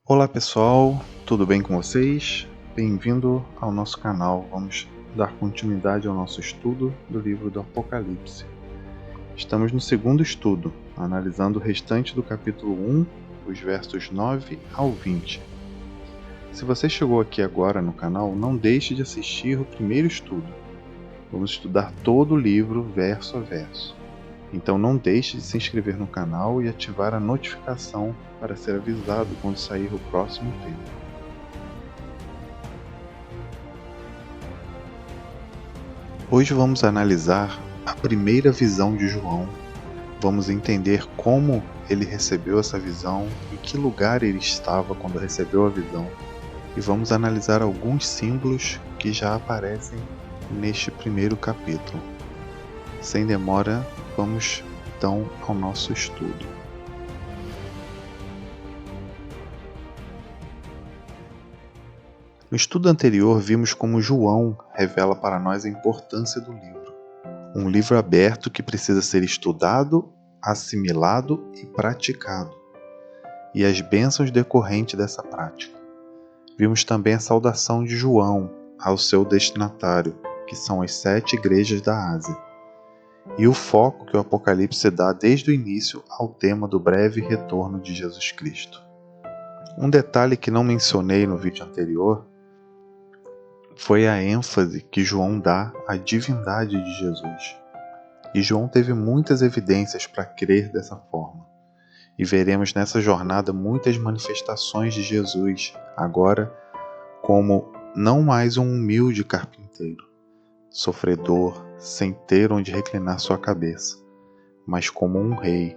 Olá pessoal, tudo bem com vocês? Bem-vindo ao nosso canal. Vamos dar continuidade ao nosso estudo do livro do Apocalipse. Estamos no segundo estudo, analisando o restante do capítulo 1, os versos 9 ao 20. Se você chegou aqui agora no canal, não deixe de assistir o primeiro estudo. Vamos estudar todo o livro verso a verso. Então não deixe de se inscrever no canal e ativar a notificação para ser avisado quando sair o próximo vídeo. Hoje vamos analisar a primeira visão de João. Vamos entender como ele recebeu essa visão, em que lugar ele estava quando recebeu a visão, e vamos analisar alguns símbolos que já aparecem neste primeiro capítulo. Sem demora, vamos então ao nosso estudo. No estudo anterior, vimos como João revela para nós a importância do livro. Um livro aberto que precisa ser estudado, assimilado e praticado, e as bênçãos decorrentes dessa prática. Vimos também a saudação de João ao seu destinatário, que são as 7 igrejas da Ásia, e o foco que o Apocalipse dá desde o início ao tema do breve retorno de Jesus Cristo. Um detalhe que não mencionei no vídeo anterior foi a ênfase que João dá à divindade de Jesus. E João teve muitas evidências para crer dessa forma. E veremos nessa jornada muitas manifestações de Jesus, agora como não mais um humilde carpinteiro, sofredor, sem ter onde reclinar sua cabeça, mas como um rei,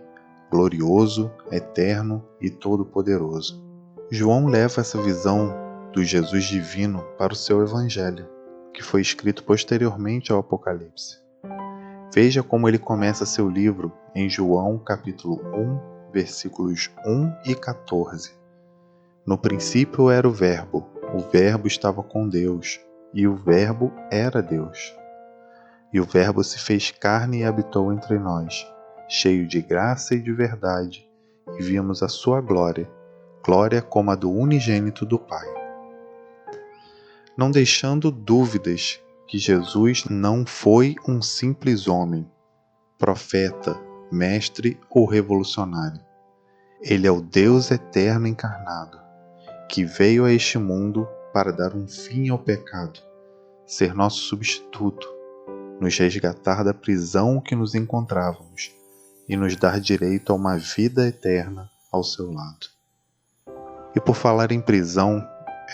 glorioso, eterno e todo-poderoso. João leva essa visão do Jesus divino para o seu evangelho, que foi escrito posteriormente ao Apocalipse. Veja como ele começa seu livro em João capítulo 1, versículos 1 e 14. No princípio era o Verbo estava com Deus, e o Verbo era Deus. E o Verbo se fez carne e habitou entre nós, cheio de graça e de verdade, e vimos a sua glória, glória como a do unigênito do Pai. Não deixando dúvidas que Jesus não foi um simples homem, profeta, mestre ou revolucionário. Ele é o Deus eterno encarnado, que veio a este mundo para dar um fim ao pecado, ser nosso substituto, nos resgatar da prisão que nos encontrávamos e nos dar direito a uma vida eterna ao seu lado. E por falar em prisão,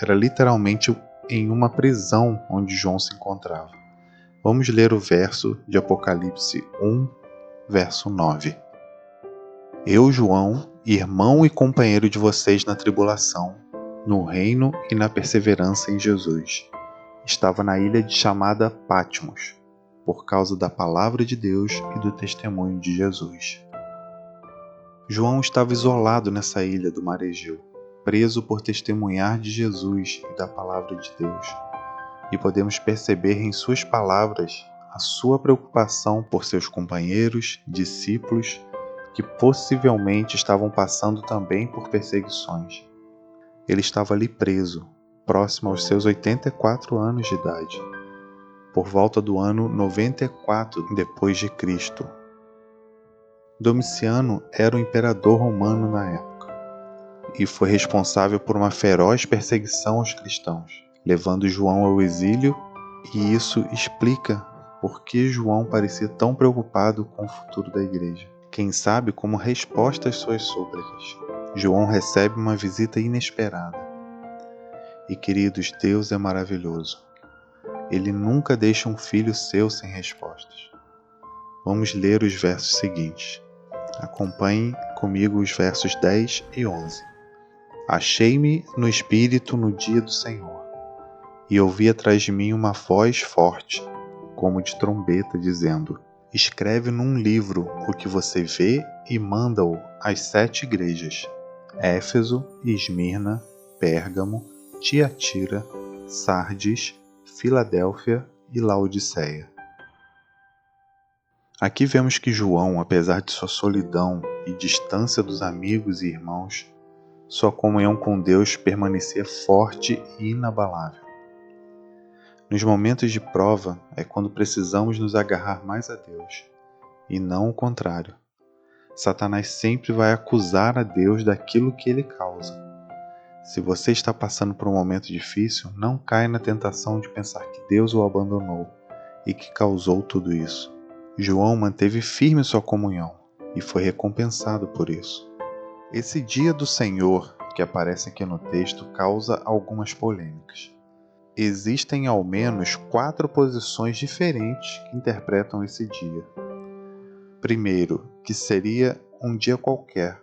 era literalmente em uma prisão onde João se encontrava. Vamos ler o verso de Apocalipse 1, verso 9. Eu, João, irmão e companheiro de vocês na tribulação, no reino e na perseverança em Jesus, estava na ilha chamada Patmos, por causa da palavra de Deus e do testemunho de Jesus. João estava isolado nessa ilha do mar Egeu, preso por testemunhar de Jesus e da palavra de Deus. E podemos perceber em suas palavras a sua preocupação por seus companheiros, discípulos, que possivelmente estavam passando também por perseguições. Ele estava ali preso, próximo aos seus 84 anos de idade, por volta do ano 94 depois de Cristo. Domiciano era o imperador romano na época e foi responsável por uma feroz perseguição aos cristãos, levando João ao exílio, e isso explica por que João parecia tão preocupado com o futuro da igreja. Quem sabe, como resposta às suas súplicas, João recebe uma visita inesperada. E queridos, Deus é maravilhoso. Ele nunca deixa um filho seu sem respostas. Vamos ler os versos seguintes. Acompanhe comigo os versos 10 e 11. Achei-me no Espírito no dia do Senhor, e ouvi atrás de mim uma voz forte, como de trombeta, dizendo: Escreve num livro o que você vê e manda-o às 7 igrejas: Éfeso, Esmirna, Pérgamo, Tiatira, Sardes, Filadélfia e Laodiceia. Aqui vemos que João, apesar de sua solidão e distância dos amigos e irmãos, sua comunhão com Deus permanecia forte e inabalável. Nos momentos de prova é quando precisamos nos agarrar mais a Deus, e não o contrário. Satanás sempre vai acusar a Deus daquilo que ele causa. Se você está passando por um momento difícil, não caia na tentação de pensar que Deus o abandonou e que causou tudo isso. João manteve firme sua comunhão e foi recompensado por isso. Esse dia do Senhor, que aparece aqui no texto, causa algumas polêmicas. Existem ao menos 4 posições diferentes que interpretam esse dia. Primeiro, que seria um dia qualquer,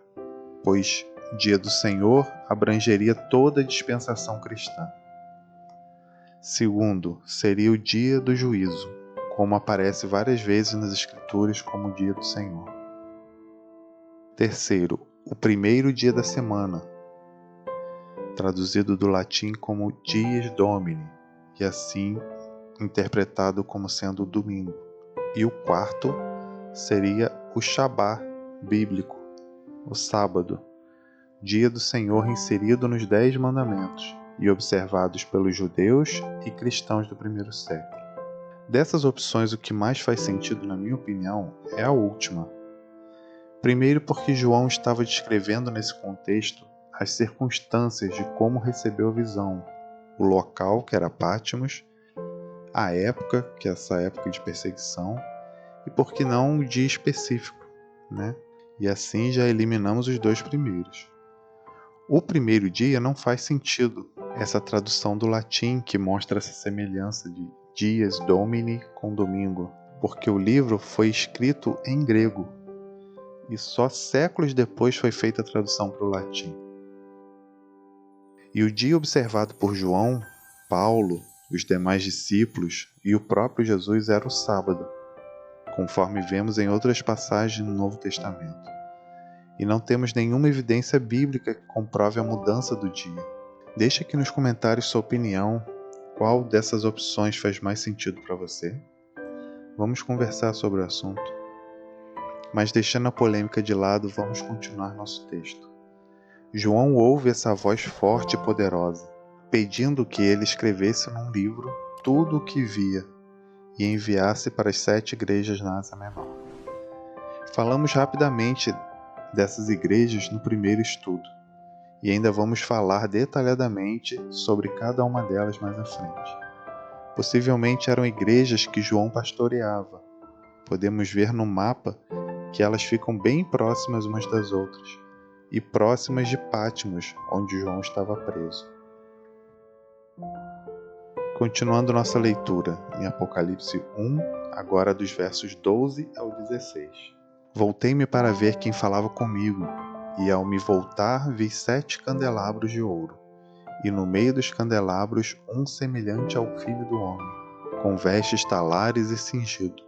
pois dia do Senhor abrangeria toda a dispensação cristã. Segundo, seria o dia do juízo, como aparece várias vezes nas Escrituras como o dia do Senhor. Terceiro, o primeiro dia da semana, traduzido do latim como Dies Domini, e assim interpretado como sendo o domingo. E o quarto seria o Shabá bíblico, o sábado, dia do Senhor inserido nos 10 mandamentos e observados pelos judeus e cristãos do primeiro século. Dessas opções, o que mais faz sentido, na minha opinião, é a última. Primeiro porque João estava descrevendo nesse contexto as circunstâncias de como recebeu a visão, o local, que era Patmos, a época, que é essa época de perseguição, e por que não um dia específico, né? E assim já eliminamos os 2 primeiros. O primeiro dia não faz sentido, essa tradução do latim que mostra essa semelhança de Dies Domini com domingo, porque o livro foi escrito em grego e só séculos depois foi feita a tradução para o latim. E o dia observado por João, Paulo, os demais discípulos e o próprio Jesus era o sábado, conforme vemos em outras passagens no Novo Testamento. E não temos nenhuma evidência bíblica que comprove a mudança do dia. Deixe aqui nos comentários sua opinião, qual dessas opções faz mais sentido para você. Vamos conversar sobre o assunto. Mas deixando a polêmica de lado, vamos continuar nosso texto. João ouve essa voz forte e poderosa, pedindo que ele escrevesse num livro tudo o que via e enviasse para as 7 igrejas na Ásia Menor. Falamos rapidamente dessas igrejas no primeiro estudo, e ainda vamos falar detalhadamente sobre cada uma delas mais à frente. Possivelmente eram igrejas que João pastoreava. Podemos ver no mapa que elas ficam bem próximas umas das outras, e próximas de Patmos, onde João estava preso. Continuando nossa leitura em Apocalipse 1, agora dos versos 12 ao 16. Voltei-me para ver quem falava comigo, e ao me voltar vi 7 candelabros de ouro, e no meio dos candelabros um semelhante ao Filho do Homem, com vestes talares e cingido,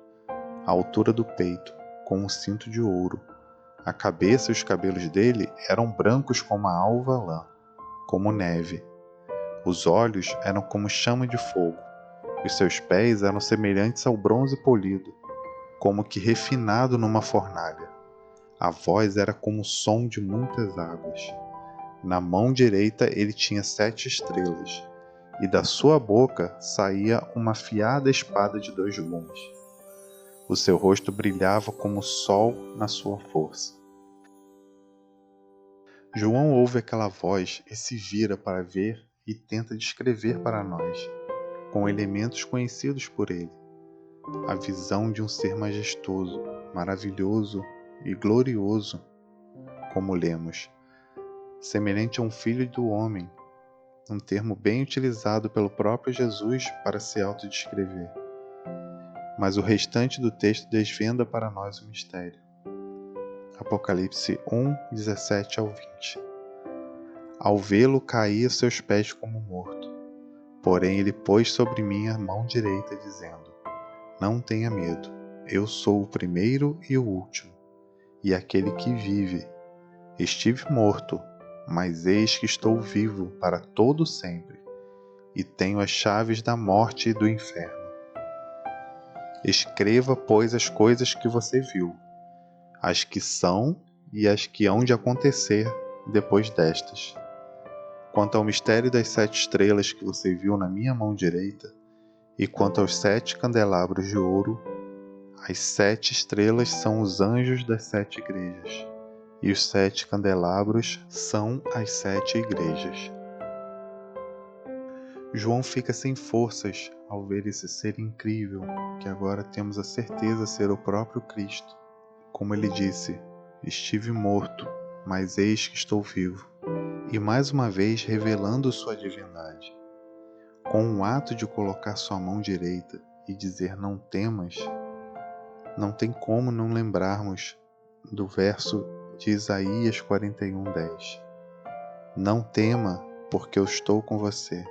à altura do peito, com um cinto de ouro. A cabeça e os cabelos dele eram brancos como a alva lã, como neve. Os olhos eram como chama de fogo. Os seus pés eram semelhantes ao bronze polido, como que refinado numa fornalha. A voz era como o som de muitas águas. Na mão direita ele tinha 7 estrelas, e da sua boca saía uma afiada espada de 2 gumes. O seu rosto brilhava como o sol na sua força. João ouve aquela voz e se vira para ver e tenta descrever para nós, com elementos conhecidos por ele, a visão de um ser majestoso, maravilhoso e glorioso, como lemos, semelhante a um filho do homem, um termo bem utilizado pelo próprio Jesus para se autodescrever. Mas o restante do texto desvenda para nós o mistério. Apocalipse 1, 17 ao 20. Ao vê-lo, caí a seus pés como morto. Porém ele pôs sobre mim a mão direita, dizendo: Não tenha medo, eu sou o primeiro e o último, e aquele que vive. Estive morto, mas eis que estou vivo para todo sempre, e tenho as chaves da morte e do inferno. Escreva, pois, as coisas que você viu, as que são e as que hão de acontecer depois destas. Quanto ao mistério das 7 estrelas que você viu na minha mão direita, e quanto aos 7 candelabros de ouro, as 7 estrelas são os anjos das 7 igrejas, e os 7 candelabros são as 7 igrejas. João fica sem forças ao ver esse ser incrível, que agora temos a certeza ser o próprio Cristo. Como ele disse, estive morto, mas eis que estou vivo. E mais uma vez revelando sua divindade. Com o ato de colocar sua mão direita e dizer não temas, não tem como não lembrarmos do verso de Isaías 41:10. Não tema, porque eu estou com você.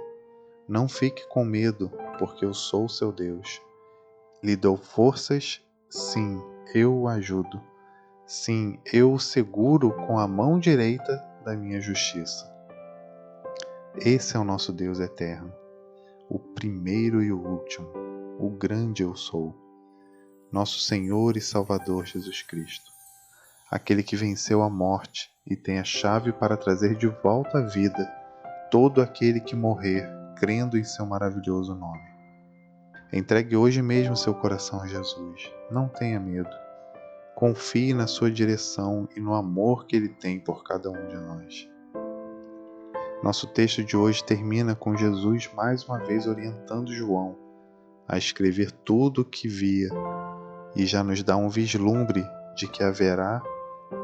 Não fique com medo, porque eu sou seu Deus. Lhe dou forças, sim, eu o ajudo. Sim, eu o seguro com a mão direita da minha justiça. Esse é o nosso Deus eterno, o primeiro e o último, o grande eu sou, nosso Senhor e Salvador Jesus Cristo, aquele que venceu a morte e tem a chave para trazer de volta à vida todo aquele que morrer crendo em seu maravilhoso nome. Entregue hoje mesmo seu coração a Jesus. Não tenha medo. Confie na sua direção e no amor que Ele tem por cada um de nós. Nosso texto de hoje termina com Jesus mais uma vez orientando João a escrever tudo o que via e já nos dá um vislumbre de que haverá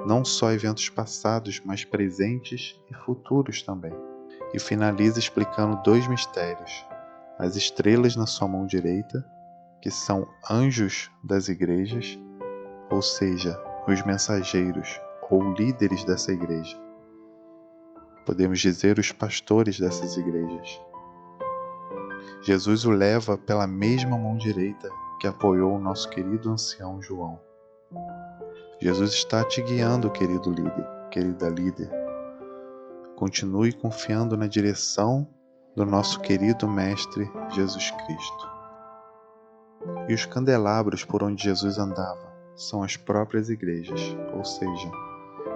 não só eventos passados, mas presentes e futuros também. E finaliza explicando 2 mistérios: as estrelas na sua mão direita, que são anjos das igrejas, ou seja, os mensageiros ou líderes dessa igreja. Podemos dizer os pastores dessas igrejas. Jesus o leva pela mesma mão direita que apoiou o nosso querido ancião João. Jesus está te guiando, querido líder, querida líder. Continue confiando na direção do nosso querido Mestre Jesus Cristo. E os candelabros por onde Jesus andava são as próprias igrejas, ou seja,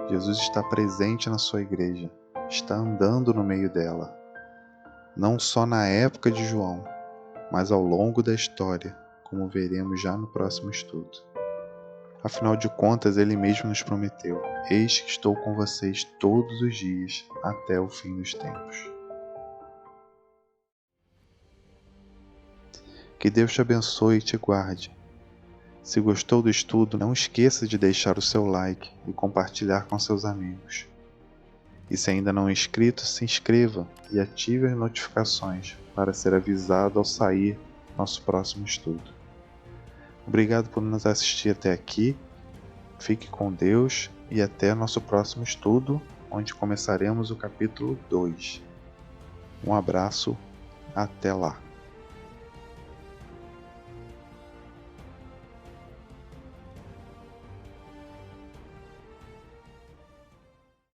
Jesus está presente na sua igreja, está andando no meio dela, não só na época de João, mas ao longo da história, como veremos já no próximo estudo. Afinal de contas, Ele mesmo nos prometeu: eis que estou com vocês todos os dias, até o fim dos tempos. Que Deus te abençoe e te guarde. Se gostou do estudo, não esqueça de deixar o seu like e compartilhar com seus amigos. E se ainda não é inscrito, se inscreva e ative as notificações para ser avisado ao sair nosso próximo estudo. Obrigado por nos assistir até aqui. Fique com Deus e até nosso próximo estudo, onde começaremos o capítulo 2. Um abraço, até lá!